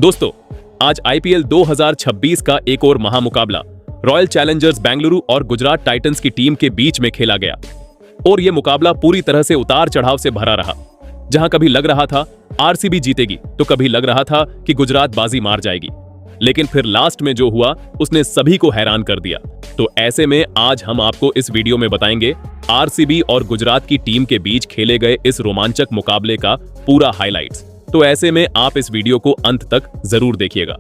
दोस्तों, आज आईपीएल 2026 का एक और महामुकाबला रॉयल चैलेंजर्स बेंगलुरु और गुजरात टाइटंस की टीम के बीच में खेला गया और यह मुकाबला पूरी तरह से उतार चढ़ाव से भरा रहा। जहां कभी लग रहा था आरसीबी जीतेगी तो कभी लग रहा था कि गुजरात बाजी मार जाएगी, लेकिन फिर लास्ट में जो हुआ उसने सभी को हैरान कर दिया। तो ऐसे में आज हम आपको इस वीडियो में बताएंगे आरसीबी और गुजरात की टीम के बीच खेले गए इस रोमांचक मुकाबले का पूरा हाइलाइट्स। तो ऐसे में आप इस वीडियो को अंत तक जरूर देखिएगा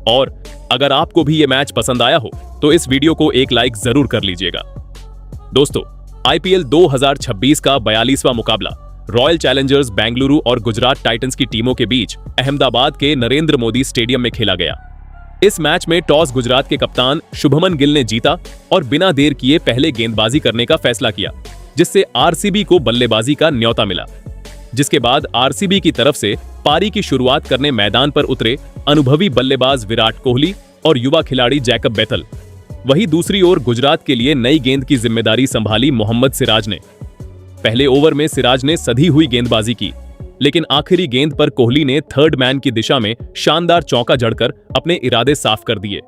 और अगर आपको भी ये मैच पसंद आया हो तो इस वीडियो को एक लाइक जरूर कर लीजिएगा। दोस्तों, आईपीएल 2026 का 42वां मुकाबला रॉयल चैलेंजर्स बेंगलुरु और गुजरात टाइटंस की टीमों के बीच अहमदाबाद के नरेंद्र मोदी स्टेडियम में खेला गया। इस मैच में टॉस गुजरात के कप्तान शुभमन गिल ने जीता और बिना देर किए पहले गेंदबाजी करने का फैसला किया, जिससे आरसीबी को बल्लेबाजी का न्योता मिला। जिसके बाद आरसीबी की तरफ से पारी की शुरुआत करने मैदान पर उतरे अनुभवी बल्लेबाज विराट कोहली और युवा खिलाड़ी जैकब बेथल। वहीं दूसरी ओर गुजरात के लिए नई गेंद की जिम्मेदारी संभाली मोहम्मद सिराज ने। पहले ओवर में सिराज ने सधी हुई गेंदबाजी की, लेकिन आखिरी गेंद पर कोहली ने थर्ड मैन की दिशा में शानदार चौका जड़कर अपने इरादे साफ कर दिए।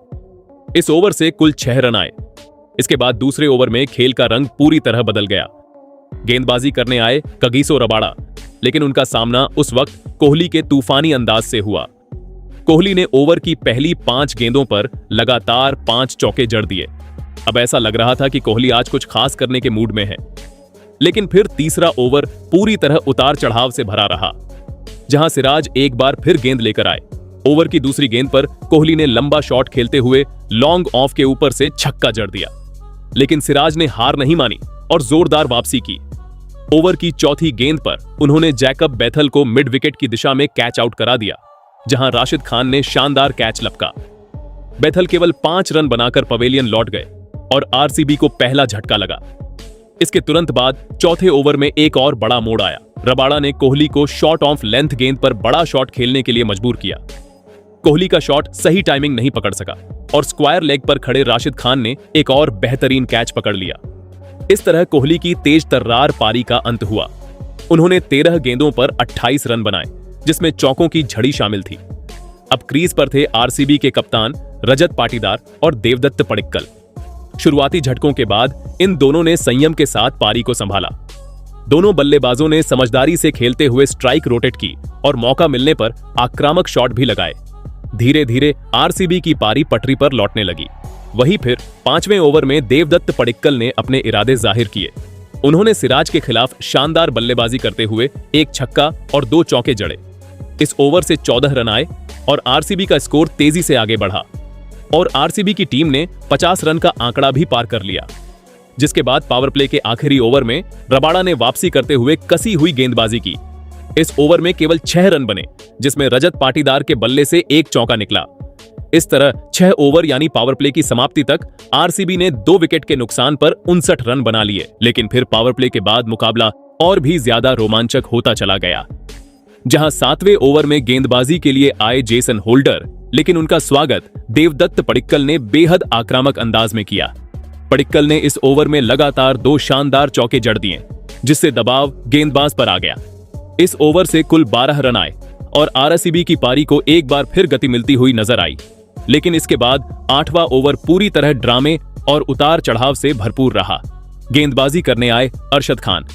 इस ओवर से कुल 6 रन आए। इसके बाद दूसरे ओवर में खेल का रंग पूरी तरह बदल गया। गेंदबाजी करने आए कगिसो रबाड़ा, लेकिन उनका सामना उस वक्त कोहली के तूफानी अंदाज से हुआ। कोहली ने ओवर की पहली 5 गेंदों पर लगातार 5 चौके जड़ दिए। अब ऐसा लग रहा था कि कोहली आज कुछ खास करने के मूड में है, लेकिन फिर तीसरा ओवर पूरी तरह उतार चढ़ाव से भरा रहा, जहां सिराज एक बार फिर गेंद लेकर आए। ओवर की दूसरी गेंद पर कोहली ने लंबा शॉट खेलते हुए लॉन्ग ऑफ के ऊपर से छक्का जड़ दिया, लेकिन सिराज ने हार नहीं मानी और जोरदार वापसी की। ओवर की चौथी गेंद पर उन्होंने जैकब बेथल को मिड विकेट की दिशा में कैच आउट करा दिया, जहां राशिद खान ने शानदार कैच लपका। बेथल केवल 5 रन बनाकर पवेलियन लौट गए और आरसीबी को पहला झटका लगा। इसके तुरंत बाद चौथे ओवर में एक और बड़ा मोड़ आया। रबाड़ा ने कोहली को शॉर्ट ऑफ लेंथ गेंद पर बड़ा शॉट खेलने के लिए मजबूर किया। कोहली का शॉट सही टाइमिंग नहीं पकड़ सका और स्क्वायर लेग पर खड़े राशिद खान ने एक और बेहतरीन कैच पकड़ लिया। इस तरह कोहली की तेज तर्रार पारी का अंत हुआ। उन्होंने 13 गेंदों पर 28 रन बनाए, जिसमें चौकों की झड़ी शामिल थी। अब क्रीज पर थे आरसीबी के कप्तान रजत पाटीदार और देवदत्त पडिक्कल। शुरुआती झटकों के बाद इन दोनों ने संयम के साथ पारी को संभाला। दोनों बल्लेबाजों ने समझदारी से खेलते हुए स्ट्राइक रोटेट की और मौका मिलने पर आक्रामक शॉट भी लगाए। धीरे धीरे आरसीबी की पारी पटरी पर लौटने लगी। वहीं फिर 5वें ओवर में देवदत्त पडिक्कल ने अपने इरादे जाहिर किए। उन्होंने सिराज के खिलाफ शानदार बल्लेबाजी करते हुए एक छक्का और 2 चौके जड़े। इस ओवर से 14 रन आए और आरसीबी का स्कोर तेजी से आगे बढ़ा और आरसीबी की टीम ने 50 रन का आंकड़ा भी पार कर लिया। जिसके बाद पावर प्ले के आखिरी ओवर में रबाड़ा ने वापसी करते हुए कसी हुई गेंदबाजी की। इस ओवर में केवल 6 रन बने, जिसमें रजत पाटीदार के बल्ले से एक चौका निकला। इस तरह 6 ओवर यानी पावर प्ले की समाप्ति तक आरसीबी ने 2 विकेट के नुकसान पर 59 रन बना लिए। लेकिन फिर पावर प्ले के बाद मुकाबला और भी ज्यादा रोमांचक होता चला गया, जहां 7वें ओवर में गेंदबाजी के लिए आए जेसन होल्डर, लेकिन उनका स्वागत देवदत्त पडिक्कल ने बेहद आक्रामक अंदाज में किया। पडिक्कल ने इस ओवर में लगातार 2 शानदार चौके जड़ दिए, जिससे दबाव गेंदबाज पर आ गया। इस ओवर से कुल 12 रन आए और आरसीबी की पारी को एक बार फिर गति मिलती हुई नजर आई। लेकिन इसके बाद 8वां ओवर पूरी तरह ड्रामे और उतार चढ़ाव से भरपूर रहा। गेंदबाजी करने आए अरशद खान।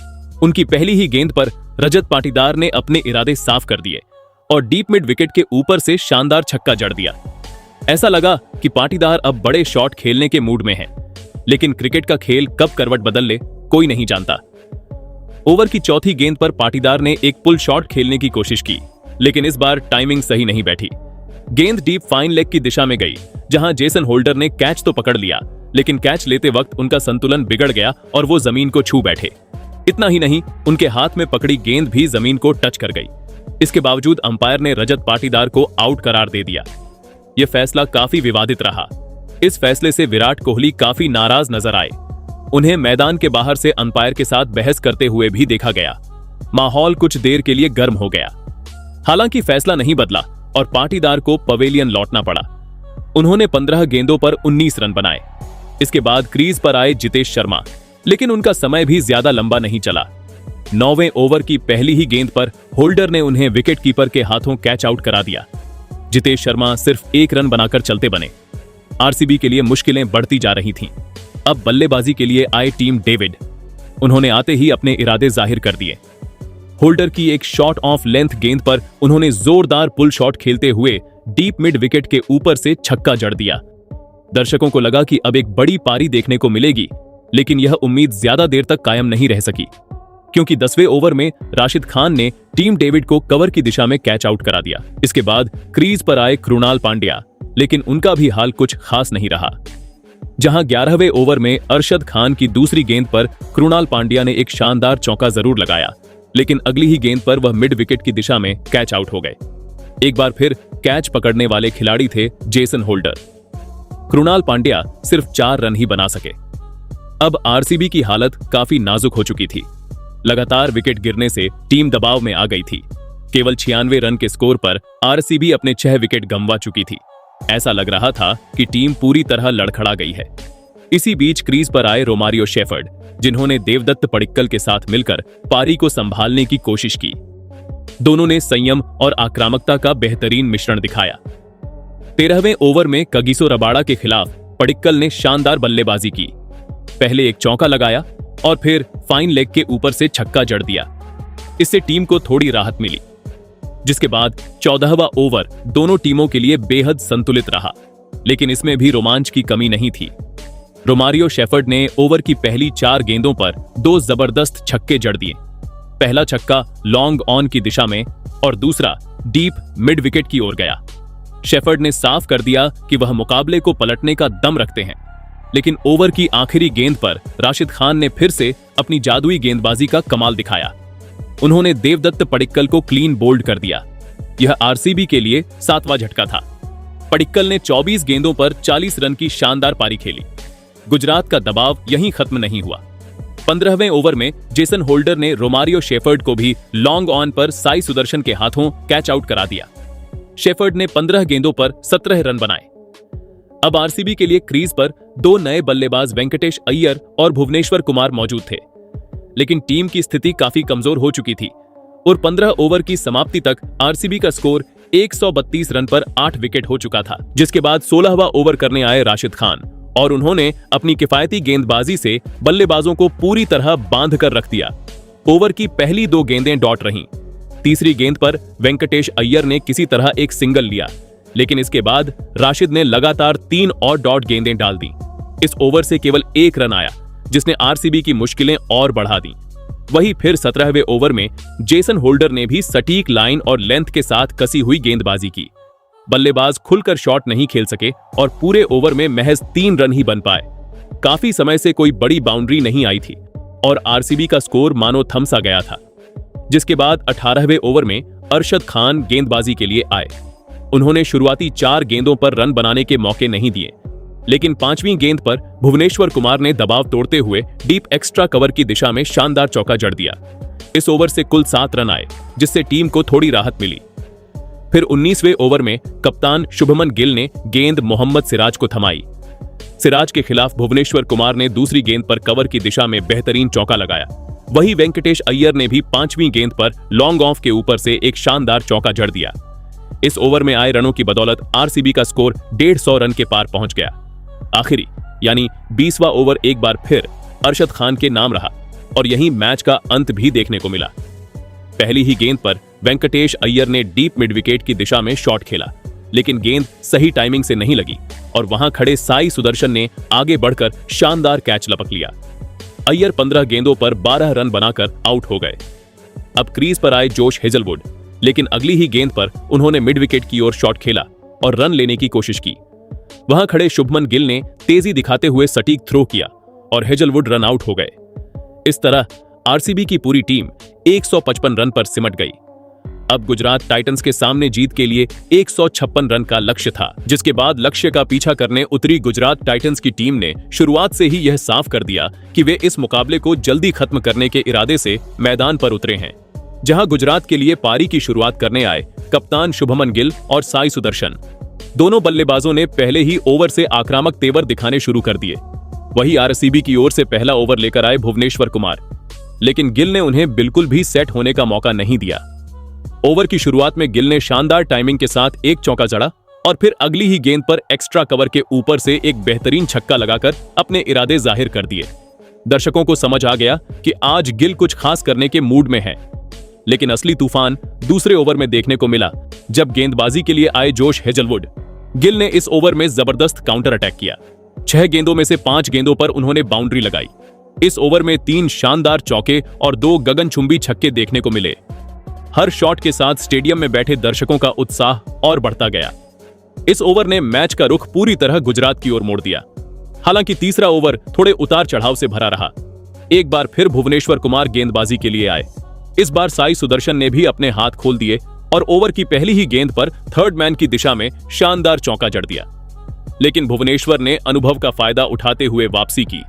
उनकी पहली ही गेंद पर रजत पाटीदार ने अपने इरादे साफ कर दिए और डीप मिड विकेट के ऊपर से शानदार छक्का जड़ दिया। ऐसा लगा कि पाटीदार अब बड़े शॉट खेलने के मूड में है, लेकिन क्रिकेट का खेल कब करवट बदल ले कोई नहीं जानता। ओवर की चौथी गेंद पर पाटीदार ने एक पुल शॉट खेलने की कोशिश की, लेकिन इस बार टाइमिंग सही नहीं बैठी। गेंद डीप फाइन लेग की दिशा में गई, जहां जेसन होल्डर ने कैच तो पकड़ लिया, लेकिन कैच लेते वक्त उनका संतुलन बिगड़ गया और वो जमीन को छू बैठे। इतना ही नहीं, उनके हाथ में पकड़ी गेंद भी जमीन को टच कर गई। इसके बावजूद अंपायर ने रजत पाटीदार को आउट करार दे दिया। यह फैसला काफी विवादित रहा। इस फैसले से विराट कोहली काफी नाराज नजर आए। उन्हें मैदान के बाहर से अंपायर के साथ बहस करते हुए भी देखा गया। माहौल कुछ देर के लिए गर्म हो गया। हालांकि फैसला नहीं बदला और पाटीदार को पवेलियन लौटना पड़ा। उन्होंने 15 गेंदों पर 19 रन बनाए। इसके बाद क्रीज पर आए जितेश शर्मा, लेकिन उनका समय भी ज्यादा लंबा नहीं चला। 9वें ओवर की पहली ही गेंद पर होल्डर ने उन्हें विकेट कीपर के हाथों कैच आउट करा दिया। जितेश शर्मा सिर्फ 1 रन बनाकर चलते बने। आरसीबी के लिए मुश्किलें बढ़ती जा रही थीं। अब बल्लेबाजी के लिए आए टीम डेविड। उन्होंने आते ही अपने इरादे जाहिर कर दिए। होल्डर की एक शॉट ऑफ लेंथ गेंद पर उन्होंने जोरदार पुल शॉट खेलते हुए डीप मिड विकेट के ऊपर से छक्का जड़ दिया। दर्शकों को लगा कि अब एक बड़ी पारी देखने को मिलेगी, लेकिन यह उम्मीद ज्यादा देर तक कायम नहीं रह सकी, क्योंकि 10वें ओवर में राशिद खान ने टीम डेविड को कवर की दिशा में कैच आउट करा दिया। इसके बाद क्रीज पर आए कृणाल पांड्या, लेकिन उनका भी हाल कुछ खास नहीं रहा। जहां 11वें ओवर में अरशद खान की दूसरी गेंद पर कृणाल पांड्या ने एक शानदार चौका जरूर लगाया, लेकिन अगली ही गेंद पर वह मिड विकेट की दिशा में कैच आउट हो गए। एक बार फिर कैच पकड़ने वाले खिलाड़ी थे जेसन होल्डर। कृणाल पांड्या सिर्फ 4 रन ही बना सके। अब आरसीबी की हालत काफी नाजुक हो चुकी थी। लगातार विकेट गिरने से टीम दबाव में आ गई थी। केवल 96 रन के स्कोर पर आरसीबी अपने 6 विकेट गंवा चुकी थी। ऐसा लग रहा था कि टीम पूरी तरह लड़खड़ा गई है। इसी बीच क्रीज पर आए रोमारियो शेफर्ड, जिन्होंने देवदत्त पडिक्कल के साथ मिलकर पारी को संभालने की कोशिश की। दोनों ने संयम और आक्रामकता का बेहतरीन मिश्रण दिखाया। 13वें ओवर में कगिसो रबाड़ा के खिलाफ पडिक्कल ने शानदार बल्लेबाजी की। पहले एक चौका लगाया और फिर फाइन लेग के ऊपर से छक्का जड़ दिया। इससे टीम को थोड़ी राहत मिली, जिसके बाद 14वां ओवर दोनों टीमों के लिए बेहद संतुलित रहा, लेकिन इसमें भी रोमांच की कमी नहीं थी। रोमारियो शेफर्ड ने ओवर की पहली 4 गेंदों पर 2 जबरदस्त छक्के जड़ दिए। पहला छक्का लॉन्ग ऑन की दिशा में और दूसरा डीप मिड विकेट की ओर गया। शेफर्ड ने साफ कर दिया कि वह मुकाबले को पलटने का दम रखते हैं, लेकिन ओवर की आखिरी गेंद पर राशिद खान ने फिर से अपनी जादुई गेंदबाजी का कमाल दिखाया। उन्होंने देवदत्त पडिक्कल को क्लीन बोल्ड कर दिया। यह आरसीबी के लिए 7वां झटका था। पडिक्कल ने 24 गेंदों पर 40 रन की शानदार पारी खेली। गुजरात का दबाव यहीं खत्म नहीं हुआ। 15वें ओवर में जेसन होल्डर ने रोमारियो शेफर्ड को भी लॉन्ग ऑन पर साई सुदर्शन के हाथों कैच आउट करा दिया। शेफर्ड ने 15 गेंदों पर 17 रन बनाए। अब आरसीबी के लिए क्रीज पर 2 नए बल्लेबाज वेंकटेश अय्यर और भुवनेश्वर कुमार मौजूद थे, लेकिन टीम की स्थिति काफी कमजोर हो चुकी थी और 15 ओवर की समाप्ति तक आरसीबी का स्कोर 132 रन पर 8 विकेट हो चुका था। जिसके बाद 16वां ओवर करने आए राशिद खान और उन्होंने अपनी किफायती गेंदबाजी से बल्लेबाजों को पूरी तरह बांध कर रख दिया। ओवर की पहली 2 गेंदें डॉट रहीं। तीसरी गेंद पर वेंकटेश अय्यर ने किसी तरह एक सिंगल लिया, लेकिन इसके बाद राशिद ने लगातार 3 और डॉट गेंदें डाल दी। इस ओवर से केवल 1 रन आया, जिसने आरसीबी की मुश्किलें और बढ़ा दी। वहीं फिर 17वें ओवर में जेसन होल्डर ने भी सटीक लाइन और लेंथ के साथ कसी हुई गेंदबाजी की। बल्लेबाज खुलकर शॉट नहीं खेल सके और पूरे ओवर में महज 3 रन ही बन पाए। काफी समय से कोई बड़ी बाउंड्री नहीं आई थी और आरसीबी का स्कोर मानो थमसा गया था। जिसके बाद 18वें ओवर में अरशद खान गेंदबाजी के लिए आए। उन्होंने शुरुआती 4 गेंदों पर रन बनाने के मौके नहीं दिए, लेकिन 5वीं गेंद पर भुवनेश्वर कुमार ने दबाव तोड़ते हुए डीप एक्स्ट्रा कवर की दिशा में शानदार चौका जड़ दिया। इस ओवर से कुल 7 रन आए, जिससे टीम को थोड़ी राहत मिली। फिर 19वें ओवर में कप्तान शुभमन गिल ने गेंद मोहम्मद सिराज को थमाई। सिराज के खिलाफ भुवनेश्वर कुमार ने दूसरी गेंद पर कवर की दिशा में बेहतरीन चौका लगाया। वहीं वेंकटेश अय्यर ने भी 5वीं गेंद पर लॉन्ग ऑफ के ऊपर से एक शानदार चौका जड़ दिया। इस ओवर में आए रनों की बदौलत आरसीबी का स्कोर 150 रन के पार पहुंच गया। आखिरी यानी 20वां ओवर एक बार फिर अरशद खान के नाम रहा और यहीं मैच का अंत भी देखने को मिला। पहली ही गेंद पर वेंकटेश अय्यर ने डीप मिड विकेट की दिशा में शॉट खेला, लेकिन गेंद सही टाइमिंग से नहीं लगी और वहां खड़े साई सुदर्शन ने आगे बढ़कर शानदार कैच लपक लिया। अय्यर 15 गेंदों पर 12 रन बनाकर आउट हो गए। अब क्रीज पर आए जोश हेजलवुड, लेकिन अगली ही गेंद पर उन्होंने मिड विकेट की ओर शॉट खेला और रन लेने की कोशिश की। वहां खड़े शुभमन गिल ने तेजी दिखाते हुए सटीक थ्रो किया और हेजलवुड रन आउट हो गए। इस तरह आरसीबी की पूरी टीम 155 रन पर सिमट गई। अब गुजरात टाइटंस के सामने जीत के लिए 156 रन का लक्ष्य था, जिसके बाद लक्ष्य का पीछा करने उतरी गुजरात टाइटंस की टीम ने शुरुआत से ही यह साफ कर दिया कि वे इस मुकाबले को जल्दी खत्म करने के इरादे से मैदान पर उतरे हैं। जहां गुजरात के लिए पारी की शुरुआत करने आए कप्तान शुभमन गिल और साई सुदर्शन। दोनों बल्लेबाजों ने पहले ही ओवर से आक्रामक तेवर दिखाने शुरू कर दिए। वही आरसीबी की ओर से पहला ओवर लेकर आए भुवनेश्वर कुमार, लेकिन गिल ने उन्हें बिल्कुल भी सेट होने का मौका नहीं दिया। ओवर की शुरुआत में गिल ने शानदार टाइमिंग के साथ एक चौका जड़ा और फिर अगली ही गेंद पर एक्स्ट्रा कवर के ऊपर से एक बेहतरीन छक्का लगाकर अपने इरादे जाहिर कर दिए। दर्शकों को समझ आ गया कि आज गिल कुछ खास करने के मूड में है। लेकिन असली तूफान दूसरे ओवर में देखने को मिला, जब गेंदबाजी के लिए आए जोश हेजलवुड। गिल ने इस ओवर में जबरदस्त काउंटर अटैक किया। 6 गेंदों में से 5 गेंदों पर उन्होंने बाउंड्री लगाई। इस ओवर में 3 शानदार चौके और 2 गगनचुंबी छक्के देखने को मिले। हर शॉट के साथ स्टेडियम में बैठे दर्शकों का उत्साह और बढ़ता गया। इस ओवर ने मैच का रुख पूरी तरह गुजरात की ओर मोड़ दिया। हालांकि तीसरा ओवर थोड़े उतार चढ़ाव से भरा रहा। एक बार फिर भुवनेश्वर कुमार गेंदबाजी के लिए आए। इस बार साई सुदर्शन ने भी अपने हाथ खोल दिए और ओवर की पहली ही गेंद पर थर्ड मैन की दिशा में शानदार चौका जड़ दिया। लेकिन भुवनेश्वर ने अनुभव का फायदा उठाते हुए वापसी की।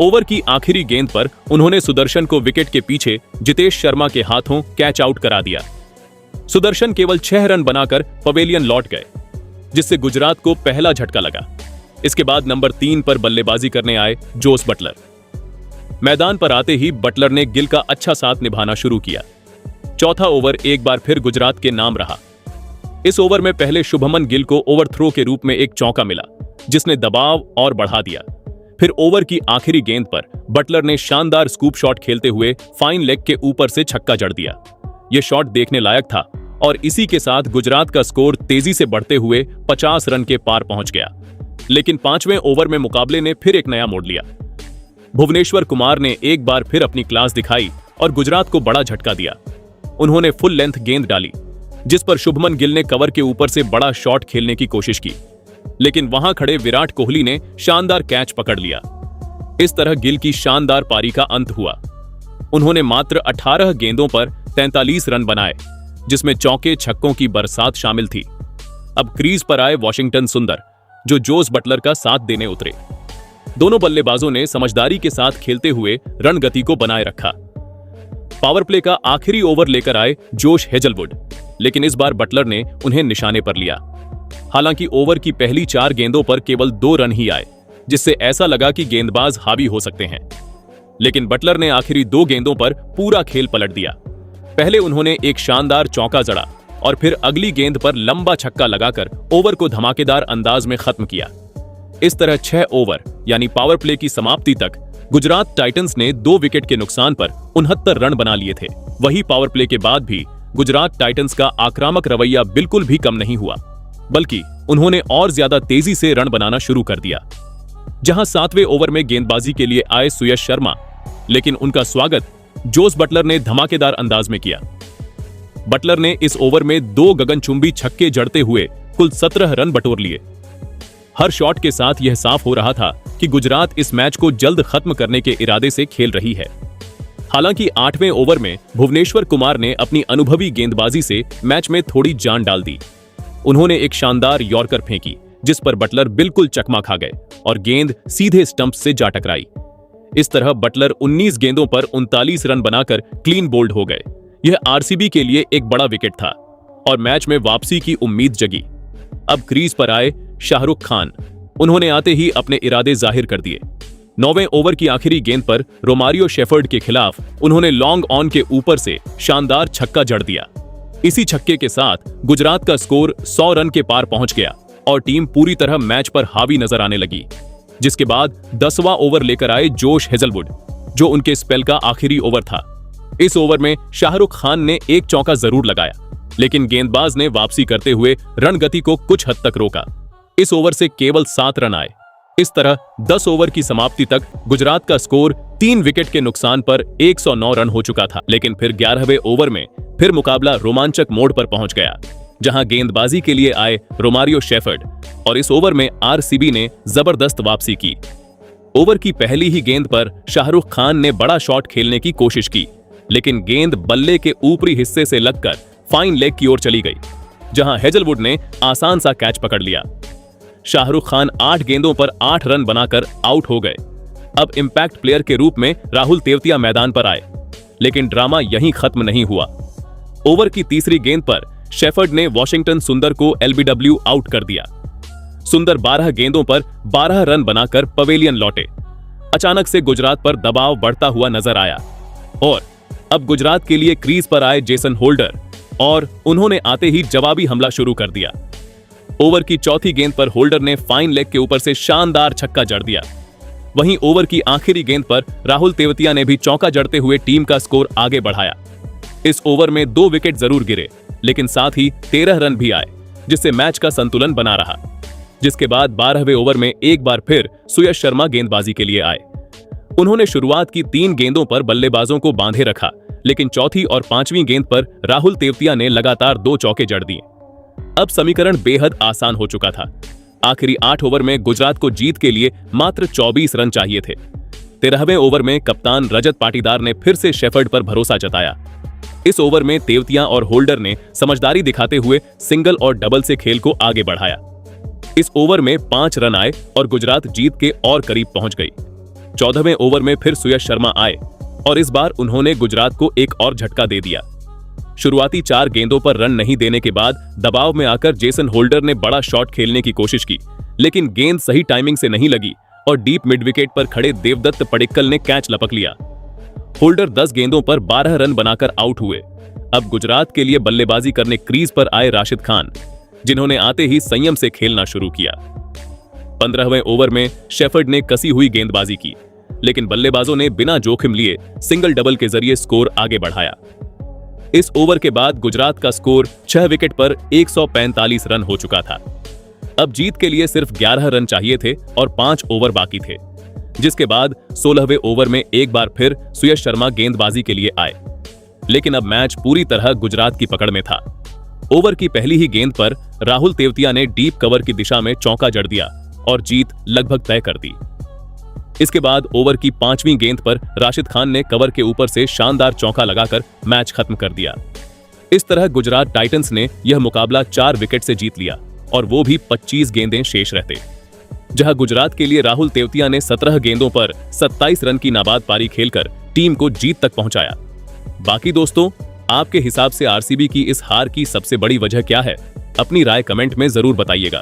ओवर की आखिरी गेंद पर उन्होंने सुदर्शन को विकेट के पीछे जितेश शर्मा के हाथों कैच आउट करा दिया। सुदर्शन केवल 6 रन बनाकर पवेलियन लौट गए, जिससे गुजरात को पहला झटका लगा। इसके बाद नंबर 3 पर बल्लेबाजी करने आए जोस बटलर। मैदान पर आते ही बटलर ने गिल का अच्छा साथ निभाना शुरू किया। चौथा ओवर एक बार फिर गुजरात के नाम रहा। इस ओवर में पहले शुभमन गिल को ओवरथ्रो के रूप में एक चौका मिला, जिसने दबाव और बढ़ा दिया। फिर ओवर की आखिरी गेंद पर बटलर ने शानदार स्कूप शॉट खेलते हुए फाइन लेग के ऊपर से छक्का जड़ दिया। यह शॉट देखने लायक था और इसी के साथ गुजरात का स्कोर तेजी से बढ़ते हुए 50 रन के पार पहुंच गया। लेकिन 5वें ओवर में मुकाबले ने फिर एक नया मोड़ लिया। भुवनेश्वर कुमार ने एक बार फिर अपनी क्लास दिखाई और गुजरात को बड़ा झटका दिया। उन्होंने फुल लेंथ गेंद डाली, जिस पर शुभमन गिल ने कवर के ऊपर से बड़ा शॉट खेलने की कोशिश की, लेकिन वहां खड़े विराट कोहली ने शानदार कैच पकड़ लिया। इस तरह गिल की शानदार पारी का अंत हुआ। उन्होंने मात्र 18 गेंदों पर 43 रन बनाए, जिसमें चौके छक्कों की बरसात शामिल थी। अब क्रीज पर आए वॉशिंगटन सुंदर, जो जोस बटलर का साथ देने उतरे। दोनों बल्लेबाजों ने समझदारी के साथ खेलते हुए रन गति को बनाए रखा। पावर प्ले का आखिरी ओवर लेकर आए जोश हेजलवुड, लेकिन इस बार बटलर ने उन्हें निशाने पर लिया। हालांकि ओवर की पहली 4 गेंदों पर केवल 2 रन ही आए, जिससे ऐसा लगा कि गेंदबाज हावी हो सकते हैं। लेकिन बटलर ने आखिरी 2 गेंदों पर पूरा खेल पलट दिया। पहले उन्होंने एक शानदार चौका जड़ा और फिर अगली गेंद पर लंबा छक्का लगाकर ओवर को धमाकेदार अंदाज में खत्म किया। इस तरह 6 ओवर यानी पावर प्ले की समाप्ति तक गुजरात टाइटंस ने 2 विकेट के नुकसान पर 69 रन बना लिए थे। वही पावर प्ले के बाद भी गुजरात टाइटंस का आक्रामक रवैया बिल्कुल भी कम नहीं हुआ, बल्कि उन्होंने और ज्यादा तेजी से रन बनाना शुरू कर दिया। जहां 7वें ओवर में गेंदबाजी के लिए आए सुयश शर्मा, लेकिन उनका स्वागत जोस बटलर ने धमाकेदार अंदाज में किया। बटलर ने इस ओवर में 2 गगनचुंबी छक्के जड़ते हुए कुल 17 रन बटोर लिए। हर शॉट के साथ यह साफ हो रहा था कि गुजरात इस मैच को जल्द खत्म करने के इरादे से खेल रही है। हालांकि 8वें ओवर में भुवनेश्वर कुमार ने अपनी अनुभवी गेंदबाजी से मैच में थोड़ी जान डाल दी। उन्होंने एक शानदार यॉर्कर फेंकी, जिस पर बटलर बिल्कुल चकमा खा गए और गेंद सीधे स्टंप से जा टकराई। इस तरह बटलर 19 गेंदों पर 39 रन बनाकर क्लीन बोल्ड हो गए। यह आरसीबी के लिए एक बड़ा विकेट था और मैच में वापसी की उम्मीद जगी। अब क्रीज पर आए शाहरुख खान। उन्होंने आते ही अपने इरादे जाहिर कर दिए। 9वें ओवर की आखिरी गेंद पर रोमारियो शेफर्ड के खिलाफ उन्होंने लॉन्ग ऑन के ऊपर से शानदार छक्का जड़ दिया। इसी छक्के के साथ गुजरात का स्कोर 100 रन के पार पहुंच गया और टीम पूरी तरह मैच पर हावी नजर आने लगी। जिसके बाद 10वां ओवर लेकर आए जोश हेजलवुड, जो उनके स्पेल का आखिरी ओवर था। इस ओवर में शाहरुख खान ने एक चौका जरूर लगाया, लेकिन गेंदबाज ने वापसी करते हुए रन गति को कुछ हद तक रोका। इस ओवर से केवल 7 रन आए। इस तरह 10 ओवर की समाप्ति तक गुजरात का स्कोर 3 विकेट के नुकसान पर 109 रन हो चुका था। लेकिन फिर 11वें ओवर में फिर मुकाबला रोमांचक मोड़ पर पहुंच गया, जहां गेंदबाजी के लिए आए रोमारियो शेफर्ड और इस ओवर में आरसीबी ने जबरदस्त वापसी की। ओवर की पहली ही गेंद पर शाहरुख खान ने बड़ा शॉट खेलने की कोशिश की, लेकिन गेंद बल्ले के ऊपरी हिस्से से लगकर फाइन लेग की ओर चली गई, जहां हेजलवुड ने आसान सा कैच पकड़ लिया। शाहरुख खान 8 गेंदों पर 8 रन बनाकर आउट हो गए। अब इंपैक्ट प्लेयर के रूप में राहुल तेवतिया मैदान पर आए, लेकिन ड्रामा यहीं खत्म नहीं हुआ। ओवर की तीसरी गेंद पर शेफर्ड ने वॉशिंगटन सुंदर को एलबीडब्ल्यू आउट कर दिया। सुंदर 12 गेंदों पर 12 रन बनाकर पवेलियन लौटे। अचानक से गुजरात पर दबाव बढ़ता हुआ नजर आया और अब गुजरात के लिए क्रीज पर आए जेसन होल्डर। और उन्होंने आते ही जवाबी हमला शुरू कर दिया। ओवर की चौथी गेंद पर होल्डर ने फाइन लेग के ऊपर से शानदार छक्का जड़ दिया। वहीं ओवर की आखिरी गेंद पर राहुल तेवतिया ने भी चौका जड़ते हुए टीम का स्कोर आगे बढ़ाया। इस ओवर में 2 विकेट जरूर गिरे, लेकिन साथ ही 13 रन भी आए, जिससे मैच का संतुलन बना रहा। जिसके बाद 12वें ओवर में एक बार फिर सुयश शर्मा गेंदबाजी के लिए आए। उन्होंने शुरुआत की 3 गेंदों पर बल्लेबाजों को बांधे रखा, लेकिन चौथी और 5वीं गेंद पर राहुल तेवतिया ने लगातार 2 चौके जड़ दिए। अब समीकरण बेहद आसान हो चुका था। आखिरी 8 ओवर में गुजरात को जीत के लिए मात्र 24 रन चाहिए थे। 13वें ओवर में कप्तान रजत पाटीदार ने फिर से शेफर्ड पर भरोसा जताया। इस ओवर में तेवतिया और होल्डर ने समझदारी दिखाते हुए सिंगल और डबल से खेल को आगे बढ़ाया। इस ओवर में 5 रन आए और गुजरात जीत के और करीब पहुंच गई। 14वें ओवर में फिर सुयश शर्मा आए और इस बार उन्होंने गुजरात को एक और झटका दे दिया। शुरुआती 4 गेंदों पर रन नहीं देने के बाद दबाव में आकर जेसन होल्डर ने बड़ा शॉट खेलने की कोशिश की, लेकिन गेंद सही टाइमिंग से नहीं लगी और डीप मिड विकेट पर खड़े देवदत्त पडिक्कल ने कैच लपक लिया। होल्डर 10 गेंदों पर 12 रन बनाकर आउट हुए। अब गुजरात के लिए बल्लेबाजी करने क्रीज पर आए राशिद खान, जिन्होंने आते ही संयम से खेलना शुरू किया। 15वें ओवर में शेफर्ड ने कसी हुई गेंदबाजी की, लेकिन बल्लेबाजों ने बिना जोखिम लिए सिंगल डबल के जरिए स्कोर आगे बढ़ाया। इस ओवर के बाद गुजरात का स्कोर 6 विकेट पर 145 रन हो चुका था। अब जीत के लिए सिर्फ 11 रन चाहिए थे और 5 ओवर बाकी थे, जिसके बाद 16वें ओवर में एक बार फिर सुयश शर्मा गेंदबाजी के लिए आए, लेकिन अब मैच पूरी तरह गुजरात की पकड़ में था। ओवर की पहली ही गेंद पर राहुल तेवतिया ने डीप कवर की दिशा में चौका जड़ दिया और जीत लगभग तय कर दी। इसके बाद ओवर की 5वीं गेंद पर राशिद खान ने कवर के ऊपर से शानदार चौका लगाकर मैच खत्म कर दिया। इस तरह गुजरात टाइटंस ने यह मुकाबला 4 विकेट से जीत लिया और वो भी 25 गेंदें शेष रहते, जहां गुजरात के लिए राहुल तेवतिया ने 17 गेंदों पर 27 रन की नाबाद पारी खेलकर टीम को जीत तक पहुंचाया। बाकी दोस्तों, आपके हिसाब से आरसीबी की इस हार की सबसे बड़ी वजह क्या है? अपनी राय कमेंट में जरूर बताइएगा।